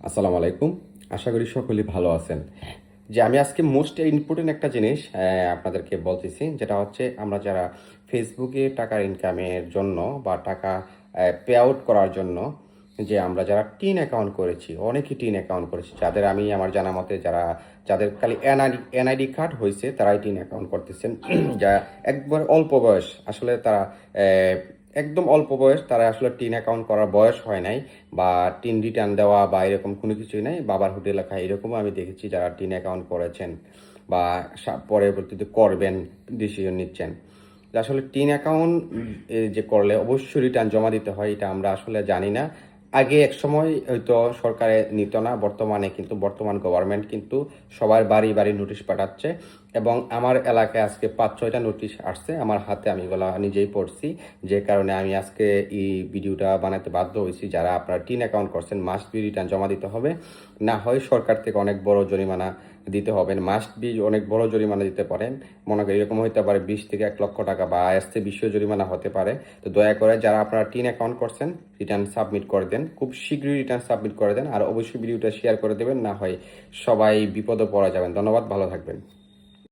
আসসালামু আলাইকুম। আশা করি সকলেই ভালো আছেন। যে আমি আজকে মোস্ট ইম্পর্টেন্ট একটা জিনিস আপনাদেরকে বলতেছি, যেটা হচ্ছে আমরা যারা ফেসবুকে টাকা ইনকামের জন্য বা টাকা পে আউট করার জন্য যে আমরা যারা টিন অ্যাকাউন্ট করেছি, অনেকেই টিন অ্যাকাউন্ট করেছি। যাদের আমি আমার জানা মতে যাদের খালি এনআইডি কার্ড হয়েছে তারাই টিন অ্যাকাউন্ট করতেছেন। যা একবার অল্প বয়স, আসলে তারা একদম অল্প বয়স, তারা আসলে টিন অ্যাকাউন্ট করার বয়স হয় নাই বা টিন রিটার্ন দেওয়া বা এরকম কোনো কিছুই নাই, বাবার হোটেল লেখা এরকমও আমি দেখেছি যারা টিন অ্যাকাউন্ট করেছেন বা পরবর্তীতে করবেন, ডিসিশন নিচ্ছেন। যে আসলে টিন অ্যাকাউন্ট যে করলে অবশ্যই রিটার্ন জমা দিতে হয়, এটা আমরা আসলে জানি না। আগে এক সময় হয়তো সরকারে নিত না, বর্তমান গভর্নমেন্ট কিন্তু সবার বাড়ি বাড়ি নোটিশ পাঠাচ্ছে। এবং আমার এলাকায় আজকে 5-6টা নোটিশ আসছে আমার হাতে, আমি এগুলো নিজেই পড়ছি। যে কারণে আমি আজকে এই ভিডিওটা বানাতে বাধ্য হয়েছি। যারা আপনারা টিন অ্যাকাউন্ট করছেন মাস্ট বি রিটার্ন জমা দিতে হবে, না হয় সরকার থেকে অনেক বড় জরিমানা দিতে হবে। মাস্ট বি অনেক বড় জরিমানা দিতে পারেন, মনে করি এরকম হতে পারে 20 থেকে 1 লক্ষ টাকা বা আসতে বিশ্ব জরিমানা হতে পারে। তো দয়া করে যারা আপনারা টিন অ্যাকাউন্ট করছেন রিটার্ন সাবমিট করে দেন, খুব শীঘ্রই রিটার্ন সাবমিট করে দেন। আর অবশ্যই ভিডিওটা শেয়ার করে দেবেন, না হয় সবাই বিপদে পড়া যাবেন। ধন্যবাদ, ভালো থাকবেন।